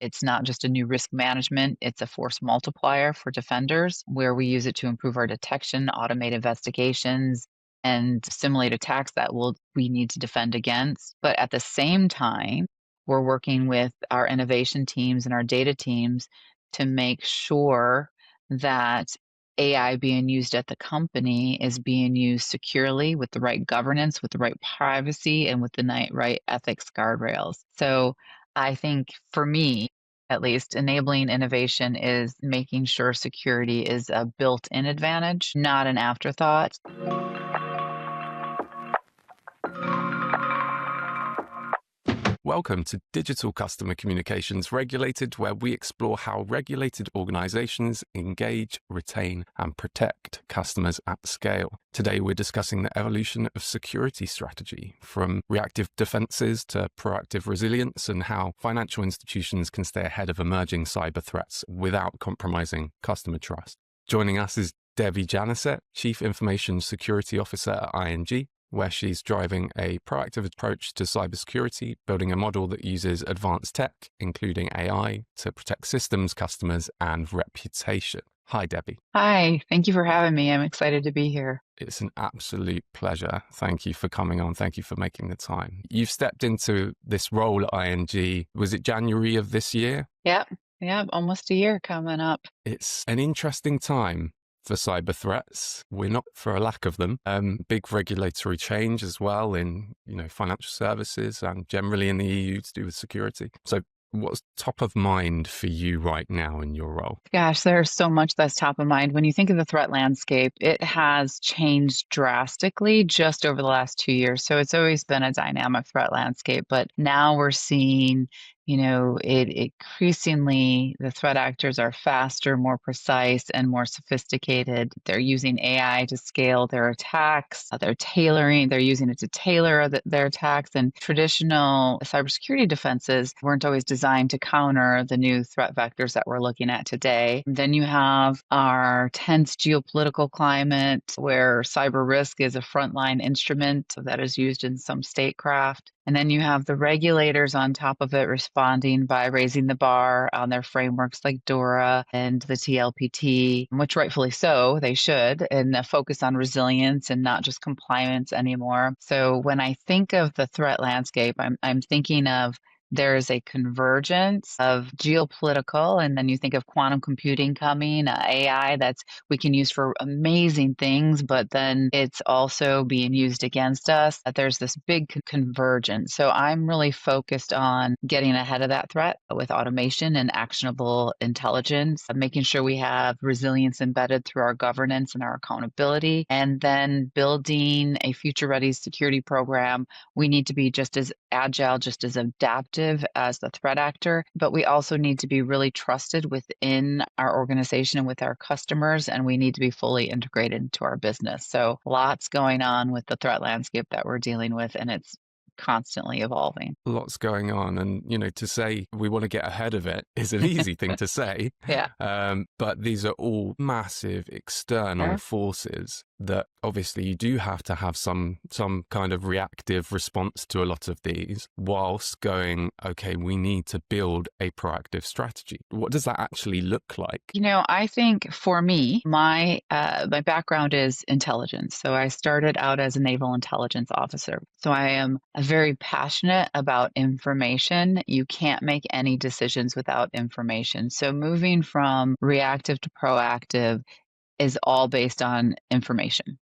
It's not just a new risk management, it's a force multiplier for defenders where we use it to improve our detection, automate investigations, and simulate attacks that we need to defend against. But at the same time, we're working with our innovation teams and our data teams to make sure that AI being used at the company is being used securely with the right governance, with the right privacy, and with the right ethics guardrails. So I think for me, at least, enabling innovation is making sure security is a built-in advantage, not an afterthought. Welcome to Digital Customer Communications Regulated, where we explore how regulated organizations engage, retain, and protect customers at scale. Today, we're discussing the evolution of security strategy, from reactive defenses to proactive resilience, and how financial institutions can stay ahead of emerging cyber threats without compromising customer trust. Joining us is Debbie Janeczek, Chief Information Security Officer at ING, where she's driving a proactive approach to cybersecurity, building a model that uses advanced tech, including AI, to protect systems, customers, and reputation. Hi, Debbie. Hi, thank you for having me. I'm excited to be here. It's an absolute pleasure. Thank you for coming on. Thank you for making the time. You've stepped into this role at ING. Was it January of this year? Yep, almost a year coming up. It's an interesting time for cyber threats. We're not for a lack of them. Big regulatory change as well in, financial services and generally in the EU to do with security. So what's top of mind for you right now in your role? Gosh, there's so much that's top of mind. When you think of the threat landscape, it has changed drastically just over the last 2 years. So it's always been a dynamic threat landscape, but now we're seeing it increasingly, the threat actors are faster, more precise, and more sophisticated. They're using AI to scale their attacks. They're using it to tailor their attacks. And traditional cybersecurity defenses weren't always designed to counter the new threat vectors that we're looking at today. Then you have our tense geopolitical climate where cyber risk is a frontline instrument that is used in some statecraft. And then you have the regulators on top of it responding by raising the bar on their frameworks like DORA and the TLPT, which rightfully so, they should, and focus on resilience and not just compliance anymore. So when I think of the threat landscape, I'm thinking of there is a convergence of geopolitical, and then you think of quantum computing coming, AI that's we can use for amazing things, but then it's also being used against us. There's this big convergence. So I'm really focused on getting ahead of that threat with automation and actionable intelligence, making sure we have resilience embedded through our governance and our accountability, and then building a future-ready security program. We need to be just as agile, just as adaptive as the threat actor, but we also need to be really trusted within our organization and with our customers, and we need to be fully integrated into our business. So lots going on with the threat landscape that we're dealing with, and it's constantly evolving. Lots going on. And, to say we want to get ahead of it is an easy thing to say. Yeah. But these are all massive external Sure. forces that obviously you do have to have some kind of reactive response to a lot of these whilst going, okay, we need to build a proactive strategy. What does that actually look like? I think for me, my background is intelligence. So I started out as a naval intelligence officer. So I am very passionate about information. You can't make any decisions without information. So moving from reactive to proactive is all based on information.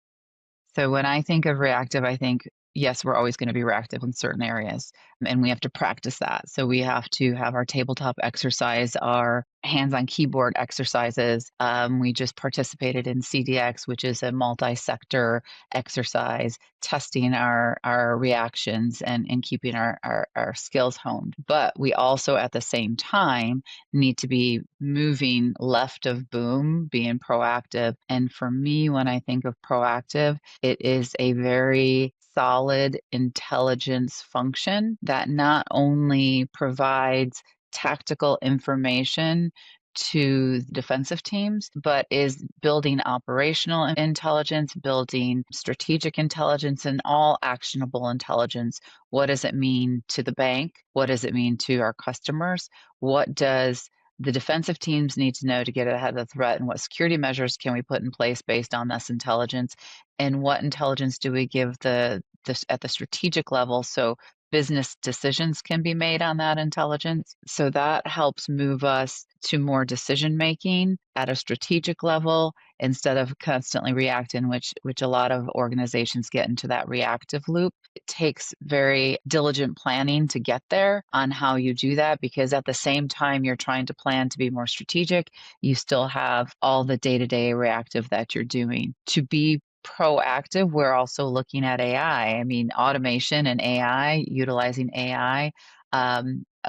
So when I think of reactive, I think, yes, we're always going to be reactive in certain areas, and we have to practice that. So we have to have our tabletop exercise, our hands-on keyboard exercises. We just participated in CDX, which is a multi-sector exercise, testing our reactions and keeping our skills honed. But we also, at the same time, need to be moving left of boom, being proactive. And for me, when I think of proactive, it is a very solid intelligence function that not only provides tactical information to defensive teams, but is building operational intelligence, building strategic intelligence, and all actionable intelligence. What does it mean to the bank? What does it mean to our customers? What does the defensive teams need to know to get ahead of the threat, and what security measures can we put in place based on this intelligence? And what intelligence do we give this at the strategic level so business decisions can be made on that intelligence? So that helps move us to more decision making at a strategic level instead of constantly reacting, which a lot of organizations get into that reactive loop. It takes very diligent planning to get there on how you do that, because at the same time you're trying to plan to be more strategic, you still have all the day-to-day reactive that you're doing. To be proactive, we're also looking at AI. I mean, automation and AI, utilizing AI.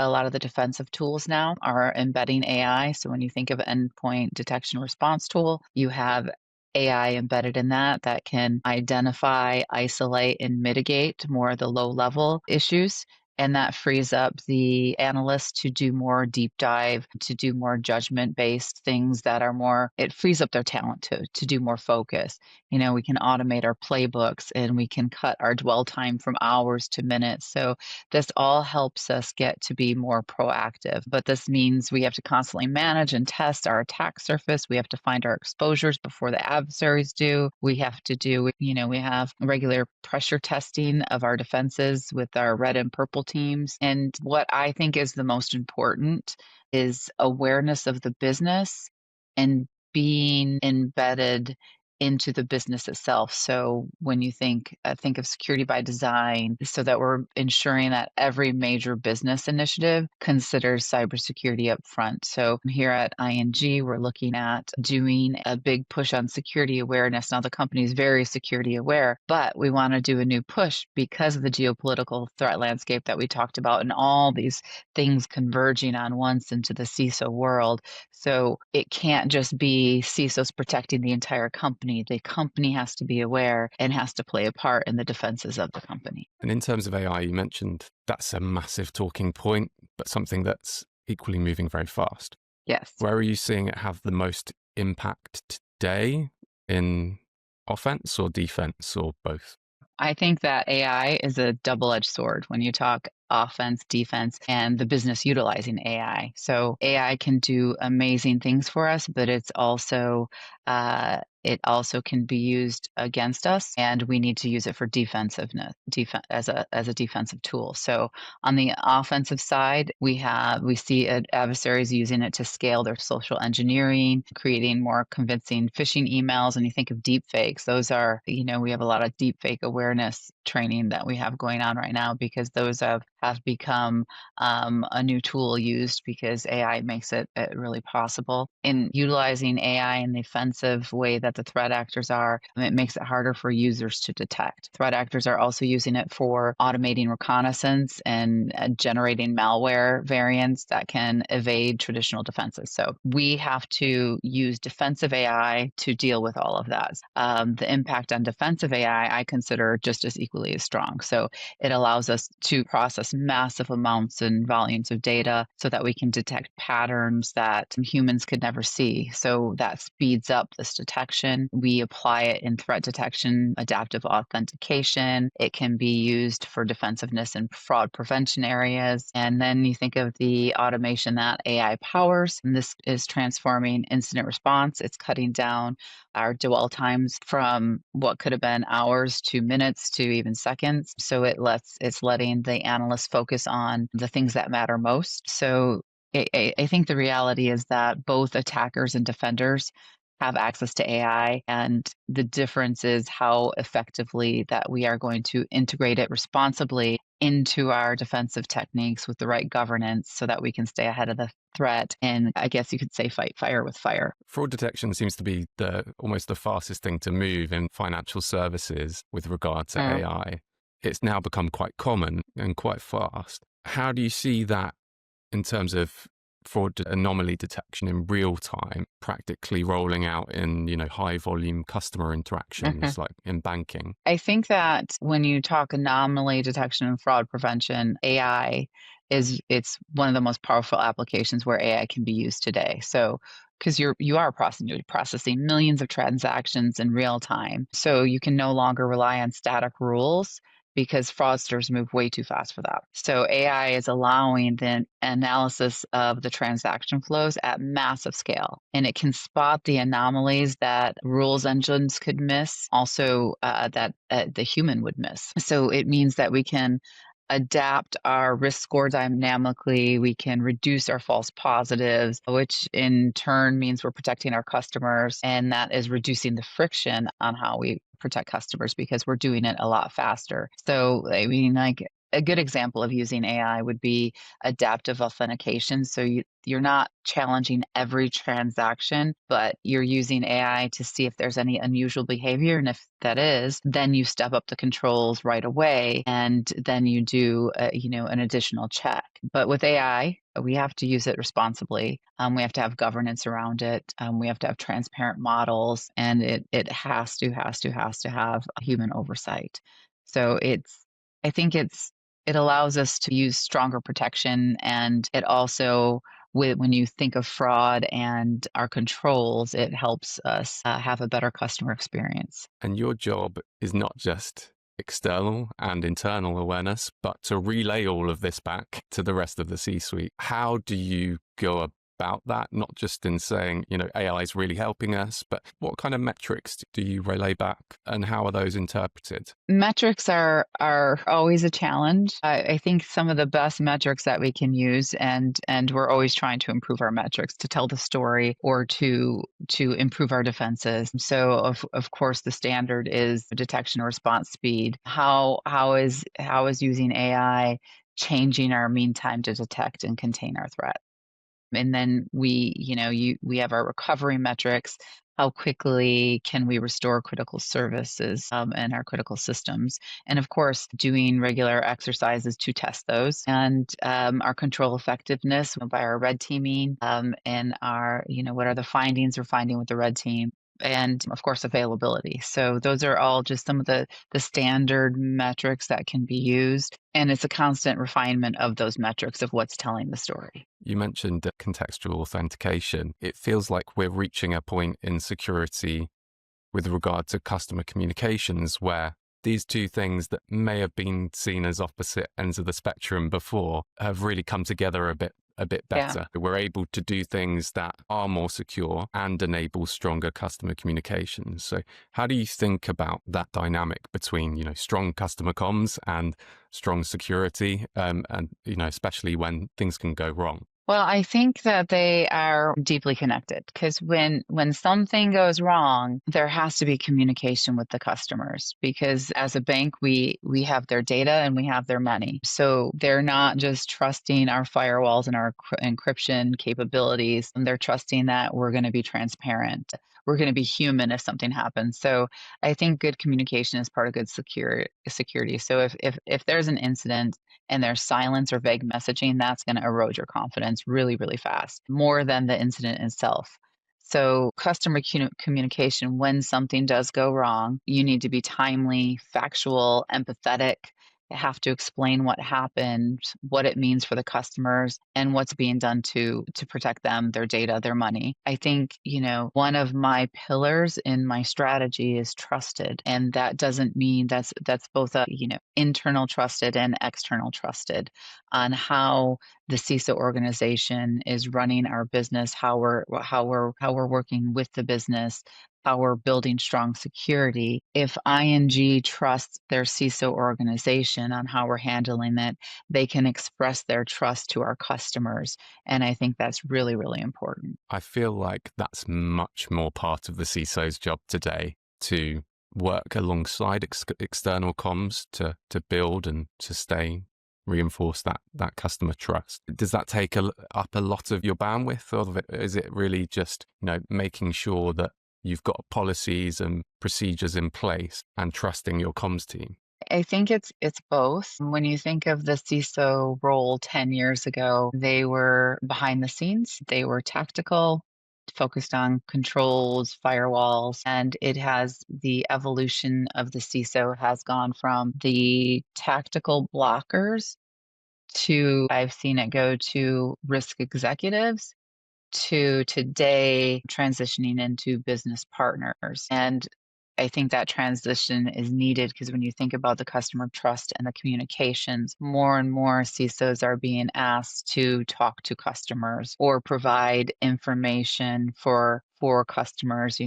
A lot of the defensive tools now are embedding AI. So when you think of endpoint detection response tool, you have AI embedded in that can identify, isolate, and mitigate more of the low level issues. And that frees up the analysts to do more deep dive, to do more judgment based things that are more, it frees up their talent to do more focus. You know, we can automate our playbooks and we can cut our dwell time from hours to minutes. So this all helps us get to be more proactive. But this means we have to constantly manage and test our attack surface. We have to find our exposures before the adversaries do. We have to do, we have regular pressure testing of our defenses with our red and purple teams. And what I think is the most important is awareness of the business and being embedded into the business itself. So when you think of security by design, so that we're ensuring that every major business initiative considers cybersecurity up front. So here at ING, we're looking at doing a big push on security awareness. Now the company is very security aware, but we want to do a new push because of the geopolitical threat landscape that we talked about and all these things converging on once into the CISO world. So it can't just be CISOs protecting the entire company. The company has to be aware and has to play a part in the defenses of the company. And in terms of AI, you mentioned that's a massive talking point, but something that's equally moving very fast. Yes. Where are you seeing it have the most impact today, in offense or defense or both? I think that AI is a double-edged sword when you talk offense, defense, and the business utilizing AI. So AI can do amazing things for us, but it also can be used against us, and we need to use it for defensiveness, as a defensive tool. So on the offensive side, we see adversaries using it to scale their social engineering, creating more convincing phishing emails. And you think of deep fakes; those are, we have a lot of deep fake awareness training that we have going on right now, because those have become a new tool used because AI makes it really possible. In utilizing AI in the offensive way that the threat actors are, it makes it harder for users to detect. Threat actors are also using it for automating reconnaissance and generating malware variants that can evade traditional defenses. So we have to use defensive AI to deal with all of that. The impact on defensive AI I consider just as equally as strong. So it allows us to process massive amounts and volumes of data so that we can detect patterns that humans could never see. So that speeds up this detection. We apply it in threat detection, adaptive authentication. It can be used for defensiveness and fraud prevention areas. And then you think of the automation that AI powers, and this is transforming incident response. It's cutting down our dwell times from what could have been hours to minutes to even seconds. So it's letting the analysts focus on the things that matter most. So I think the reality is that both attackers and defenders have access to AI, and the difference is how effectively that we are going to integrate it responsibly into our defensive techniques with the right governance so that we can stay ahead of the threat. And I guess you could say fight fire with fire. Fraud detection seems to be almost the fastest thing to move in financial services with regard to AI. It's now become quite common and quite fast. How do you see that in terms of fraud anomaly detection in real time, practically rolling out in, high volume customer interactions like in banking? I think that when you talk anomaly detection and fraud prevention, AI it's one of the most powerful applications where AI can be used today. So because you're processing millions of transactions in real time. So you can no longer rely on static rules because fraudsters move way too fast for that. So AI is allowing the analysis of the transaction flows at massive scale, and it can spot the anomalies that rules engines could miss, also that the human would miss. So it means that we can adapt our risk score dynamically. We can reduce our false positives, which in turn means we're protecting our customers. And that is reducing the friction on how we protect customers because we're doing it a lot faster. So, I mean, like a good example of using AI would be adaptive authentication. So you're not challenging every transaction, but you're using AI to see if there's any unusual behavior. And if that is, then you step up the controls right away, and then you do, an additional check. But with AI, we have to use it responsibly. We have to have governance around it. We have to have transparent models, and it has to have human oversight. So I think it allows us to use stronger protection, and it also when you think of fraud and our controls, it helps us have a better customer experience. And your job is not just external and internal awareness, but to relay all of this back to the rest of the C suite. How do you go about that? Not just in saying, AI is really helping us, but what kind of metrics do you relay back and how are those interpreted? Metrics are always a challenge. I think some of the best metrics that we can use, and we're always trying to improve our metrics to tell the story or to improve our defenses. So of course the standard is detection response speed. How is using AI changing our mean time to detect and contain our threat? And then we have our recovery metrics. How quickly can we restore critical services and our critical systems? And of course, doing regular exercises to test those, and our control effectiveness by our red teaming, and what are the findings we're finding with the red team, and of course availability. So those are all just some of the standard metrics that can be used, and it's a constant refinement of those metrics of what's telling the story. You mentioned contextual authentication. It feels like we're reaching a point in security with regard to customer communications where these two things that may have been seen as opposite ends of the spectrum before have really come together a bit Yeah. better. We're able to do things that are more secure and enable stronger customer communications. So how do you think about that dynamic between, strong customer comms and strong security, and, especially when things can go wrong? Well, I think that they are deeply connected because when something goes wrong, there has to be communication with the customers because as a bank, we have their data and we have their money. So they're not just trusting our firewalls and our encryption capabilities. They're trusting that we're going to be transparent. We're going to be human if something happens. So I think good communication is part of good security. So if there's an incident and there's silence or vague messaging, that's going to erode your confidence really, really fast, more than the incident itself. So, customer communication, when something does go wrong, you need to be timely, factual, empathetic. You have to explain what happened, what it means for the customers, and what's being done to protect them, their data, their money. I think, one of my pillars in my strategy is trusted. And that doesn't mean that's both a, internal trusted and external trusted on how the CISO organization is running our business, how we're working with the business, how we're building strong security. If ING trusts their CISO organization on how we're handling it, they can express their trust to our customers. And I think that's really, really important. I feel like that's much more part of the CISO's job today to work alongside external comms to build and sustain, reinforce that customer trust. Does that take up a lot of your bandwidth, or is it really just making sure that you've got policies and procedures in place and trusting your comms team? I think it's both. When you think of the CISO role 10 years ago, they were behind the scenes. They were tactical, focused on controls, firewalls, and the evolution of the CISO has gone from the tactical blockers to I've seen it go to risk executives to today transitioning into business partners. And I think that transition is needed because when you think about the customer trust and the communications, more and more CISOs are being asked to talk to customers or provide information for customers.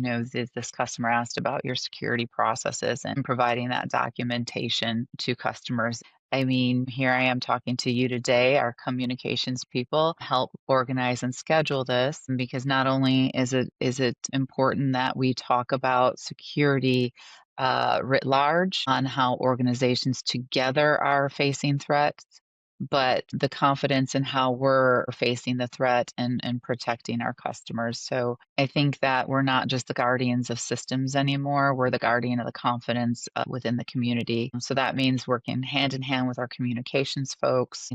This customer asked about your security processes and providing that documentation to customers. I mean, here I am talking to you today. Our communications people help organize and schedule this because not only is it important that we talk about security writ large on how organizations together are facing threats, but the confidence in how we're facing the threat and protecting our customers. So I think that we're not just the guardians of systems anymore. We're the guardian of the confidence within the community. So that means working hand in hand with our communications folks,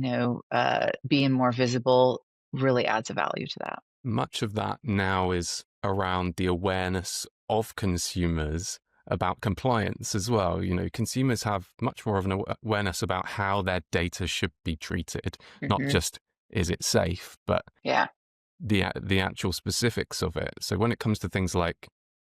being more visible really adds a value to that. Much of that now is around the awareness of consumers about compliance as well. Consumers have much more of an awareness about how their data should be treated, not Hmm. just is it safe, but Yeah. the actual specifics of it. So when it comes to things like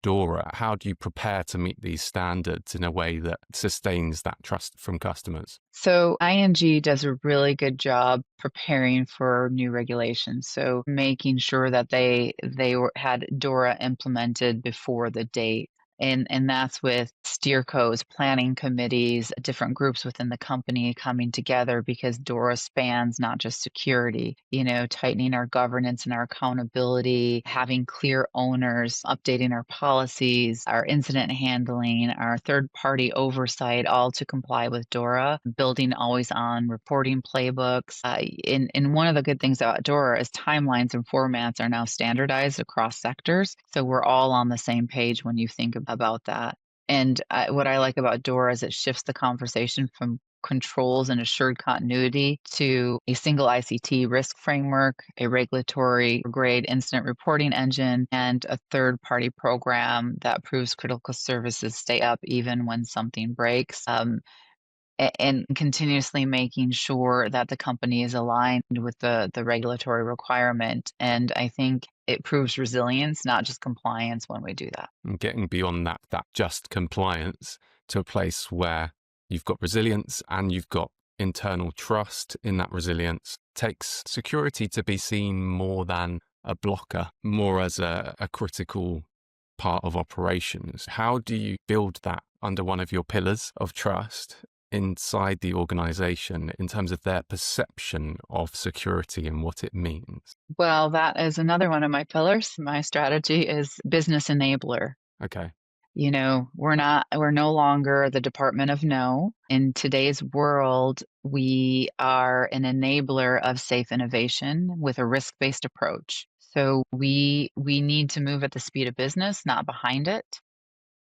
DORA, how do you prepare to meet these standards in a way that sustains that trust from customers? So ING does a really good job preparing for new regulations. So making sure that had DORA implemented before the date. And that's with steercos, planning committees, different groups within the company coming together because DORA spans not just security, tightening our governance and our accountability, having clear owners, updating our policies, our incident handling, our third party oversight, all to comply with DORA, building always on reporting playbooks. And one of the good things about DORA is timelines and formats are now standardized across sectors. So we're all on the same page when you think about that. And what I like about DORA is it shifts the conversation from controls and assured continuity to a single ICT risk framework, a regulatory grade incident reporting engine, and a third party program that proves critical services stay up even when something breaks. And continuously making sure that the company is aligned with the regulatory requirement. And I think it proves resilience, not just compliance when we do that. And getting beyond that just compliance to a place where you've got resilience and you've got internal trust in that resilience takes security to be seen more than a blocker, more as a critical part of operations. How do you build that under one of your pillars of trust inside the organization in terms of their perception of security and what it means? Well, that is another one of my pillars. My strategy is business enabler. Okay. We're no longer the Department of No. In today's world, we are an enabler of safe innovation with a risk-based approach. So we need to move at the speed of business, not behind it.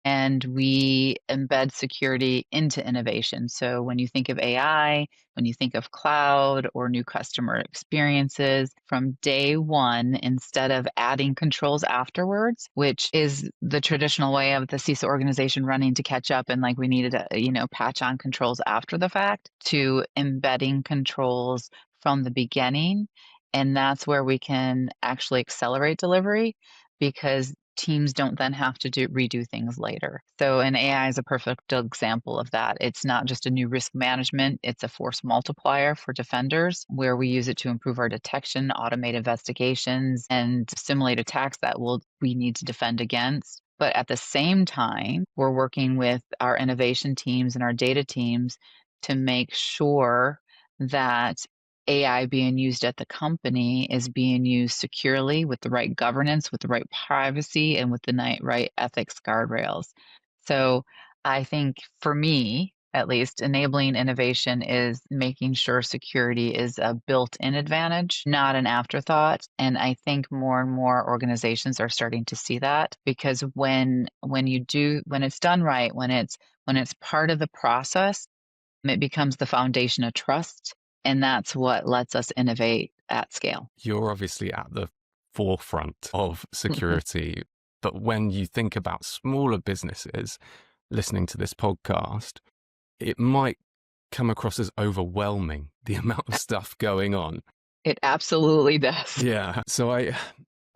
And we embed security into innovation. So when you think of AI, when you think of cloud or new customer experiences, from day one, instead of adding controls afterwards, which is the traditional way of the CISA organization running to catch up and like we needed to, patch on controls after the fact, to embedding controls from the beginning. And that's where we can actually accelerate delivery because teams don't then have to redo things later. So, and AI is a perfect example of that. It's not just a new risk management, it's a force multiplier for defenders where we use it to improve our detection, automate investigations, and simulate attacks that we need to defend against. But at the same time, we're working with our innovation teams and our data teams to make sure that AI being used at the company is being used securely with the right governance, with the right privacy, and with the right ethics guardrails. So I think for me, at least, enabling innovation is making sure security is a built-in advantage, not an afterthought. And I think more and more organizations are starting to see that because when it's done right, when it's part of the process, it becomes the foundation of trust, and that's what lets us innovate at scale. You're obviously at the forefront of security, but when you think about smaller businesses listening to this podcast, it might come across as overwhelming, the amount of stuff going on. It absolutely does. Yeah. So I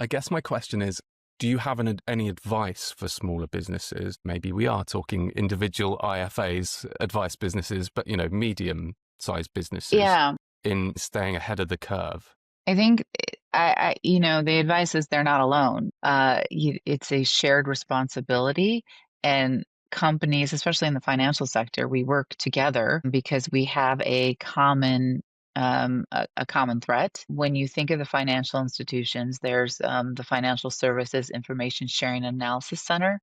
guess my question is, do you have any advice for smaller businesses? Maybe we are talking individual IFAs, advice businesses, but medium-sized businesses Yeah. in staying ahead of the curve. I think the advice is they're not alone. It's a shared responsibility, and companies, especially in the financial sector, we work together because we have a common threat. When you think of the financial institutions, there's the Financial Services Information Sharing Analysis Center.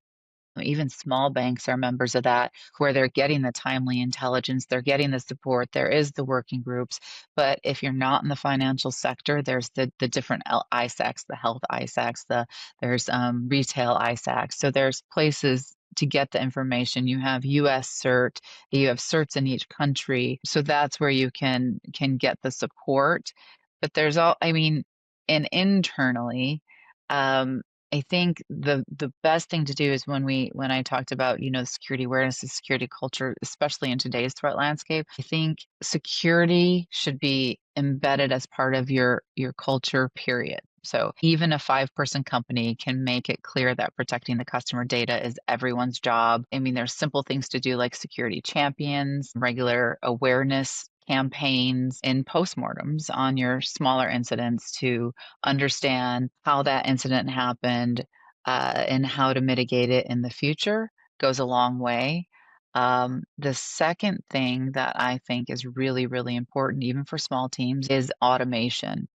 Even small banks are members of that, where they're getting the timely intelligence, they're getting the support, there is the working groups. But if you're not in the financial sector, there's the different ISACs, the health ISACs, there's retail ISACs. So there's places to get the information. You have US CERT, you have certs in each country. So that's where you can get the support. But there's and internally, um, I think the best thing to do is when I talked about, security awareness and security culture, especially in today's threat landscape, I think security should be embedded as part of your culture, period. So even a 5-person company can make it clear that protecting the customer data is everyone's job. I mean, there's simple things to do like security champions, regular awareness campaigns, and postmortems on your smaller incidents to understand how that incident happened, and how to mitigate it in the future goes a long way. The second thing that I think is really, really important, even for small teams, is automation.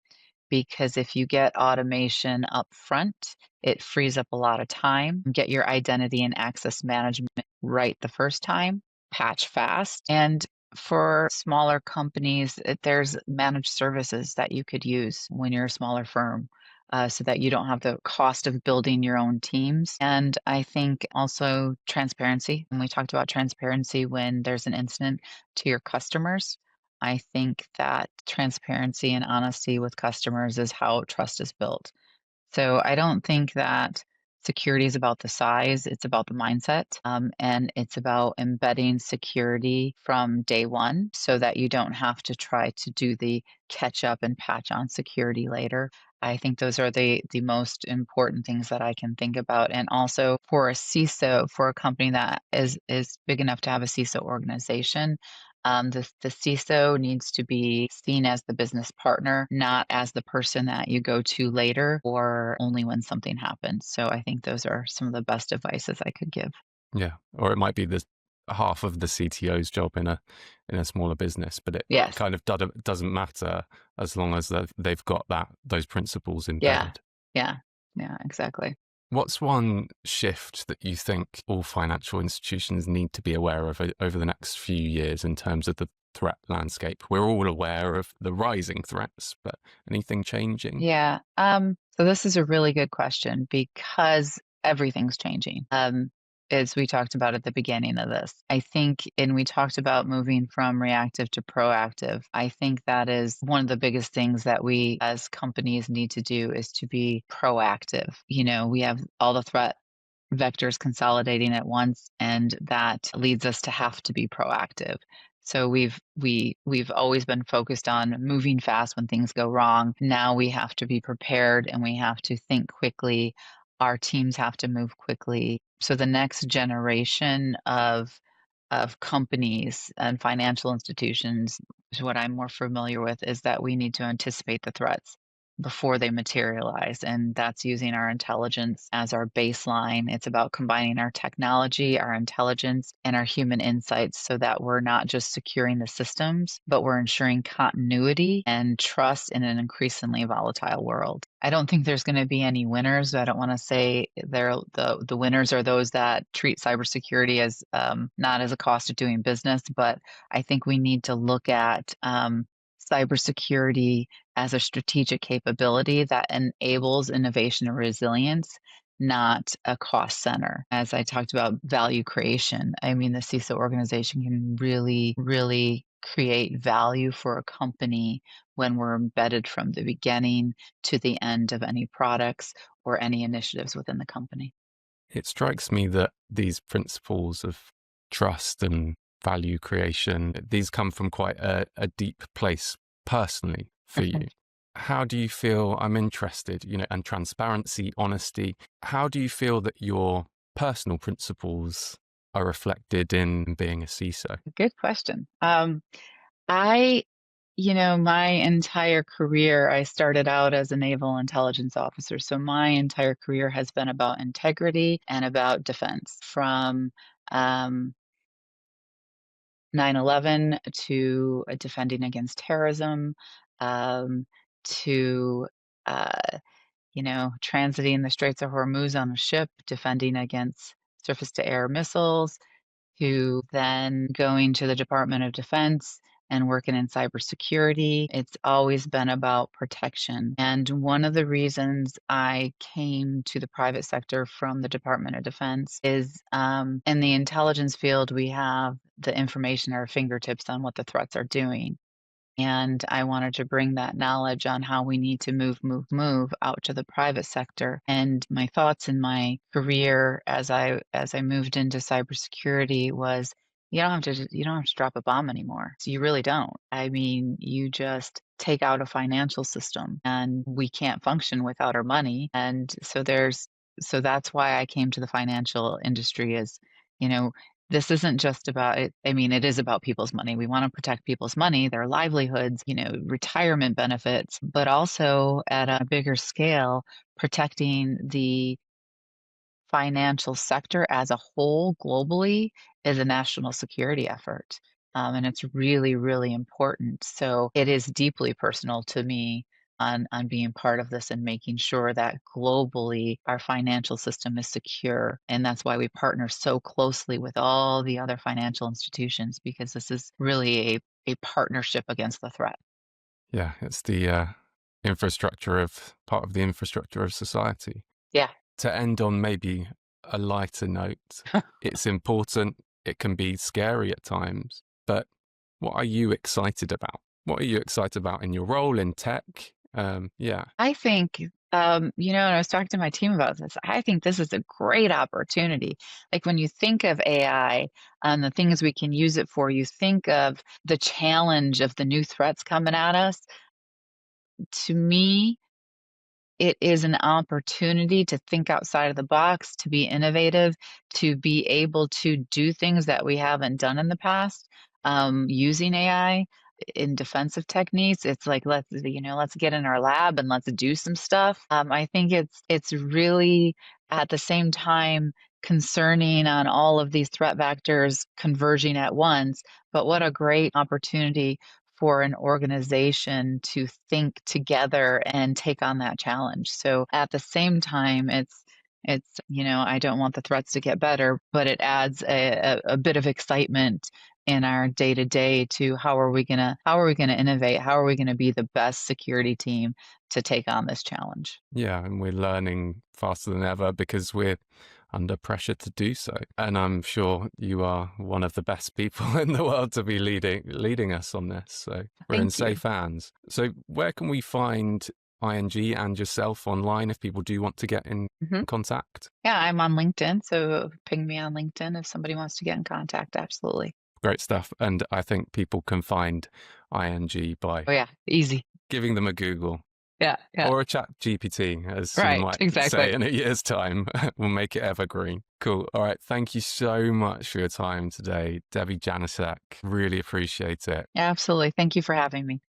Because if you get automation up front, it frees up a lot of time. Get your identity and access management right the first time, patch fast. And for smaller companies, there's managed services that you could use when you're a smaller firm. So that you don't have the cost of building your own teams. And I think also transparency. And we talked about transparency when there's an incident to your customers. I think that transparency and honesty with customers is how trust is built. So I don't think that security is about the size, it's about the mindset. And it's about embedding security from day one so that you don't have to try to do the catch up and patch on security later. I think those are the most important things that I can think about. And also for a CISO, for a company that is big enough to have a CISO organization, the CISO needs to be seen as the business partner, not as the person that you go to later or only when something happens. So I think those are some of the best advices I could give. Yeah. Or it might be the half of the CTO's job in a smaller business, but it Yes. kind of doesn't matter as long as they've got those principles Yeah. embedded. Yeah. Yeah, exactly. What's one shift that you think all financial institutions need to be aware of over the next few years in terms of the threat landscape? We're all aware of the rising threats, but anything changing? Yeah. So this is a really good question because everything's changing. As we talked about at the beginning of this, I think, and we talked about moving from reactive to proactive. I think that is one of the biggest things that we as companies need to do is to be proactive. We have all the threat vectors consolidating at once, and that leads us to have to be proactive. So we've always been focused on moving fast when things go wrong. Now we have to be prepared and we have to think quickly. Our teams have to move quickly. So the next generation of companies and financial institutions, is what I'm more familiar with, is that we need to anticipate the threats before they materialize. And that's using our intelligence as our baseline. It's about combining our technology, our intelligence, and our human insights so that we're not just securing the systems, but we're ensuring continuity and trust in an increasingly volatile world. I don't think there's going to be any winners. I don't want to say the winners are those that treat cybersecurity as not as a cost of doing business, but I think we need to look at cybersecurity as a strategic capability that enables innovation and resilience, not a cost center. As I talked about value creation, I mean, the CISO organization can really, really create value for a company when we're embedded from the beginning to the end of any products or any initiatives within the company. It strikes me that these principles of trust and value creation. These come from quite a deep place personally for you. How do you feel, I'm interested, and transparency, honesty, how do you feel that your personal principles are reflected in being a CISO? Good question. I, my entire career, I started out as a naval intelligence officer. So my entire career has been about integrity and about defense from um, 9/11 to defending against terrorism, um, to, uh, transiting the Straits of Hormuz on a ship, defending against surface to air missiles, to then going to the Department of Defense and working in cybersecurity. It's always been about protection. And one of the reasons I came to the private sector from the Department of Defense is in the intelligence field, we have the information at our fingertips on what the threats are doing. And I wanted to bring that knowledge on how we need to move out to the private sector. And my thoughts in my career as I moved into cybersecurity was you don't have to drop a bomb anymore. So you really don't. I mean, you just take out a financial system and we can't function without our money. And so that's why I came to the financial industry is, you know, this isn't just about it. I mean, it is about people's money. We want to protect people's money, their livelihoods, retirement benefits, but also at a bigger scale, protecting the financial sector as a whole globally is a national security effort. And it's really, really important. So it is deeply personal to me on being part of this and making sure that globally our financial system is secure. And that's why we partner so closely with all the other financial institutions, because this is really a partnership against the threat. Yeah, it's the part of the infrastructure of society. Yeah. To end on maybe a lighter note, it's important, it can be scary at times, but what are you excited about? What are you excited about in your role in tech? Yeah. I think, and I was talking to my team about this. I think this is a great opportunity. Like when you think of AI and the things we can use it for, you think of the challenge of the new threats coming at us. To me, it is an opportunity to think outside of the box, to be innovative, to be able to do things that we haven't done in the past, using AI in defensive techniques. It's like, let's get in our lab and let's do some stuff. I think it's really at the same time concerning on all of these threat vectors converging at once, but what a great opportunity for an organization to think together and take on that challenge. So at the same time, I don't want the threats to get better, but it adds a bit of excitement in our day to day to how are we gonna innovate? How are we gonna be the best security team to take on this challenge? Yeah, and we're learning faster than ever because we're under pressure to do so. And I'm sure you are one of the best people in the world to be leading us on this. So we're in Thank you. safe hands. So where can we find ING and yourself online if people do want to get in Mhm. contact? Yeah, I'm on LinkedIn, so ping me on LinkedIn if somebody wants to get in contact. Absolutely. Great stuff. And I think people can find ING by Oh yeah, easy. giving them a Google. Yeah, yeah. Or a chat GPT, as you Right, might say exactly. in a year's time. We'll make it evergreen. Cool. All right. Thank you so much for your time today, Debbie Janeczek. Really appreciate it. Absolutely. Thank you for having me.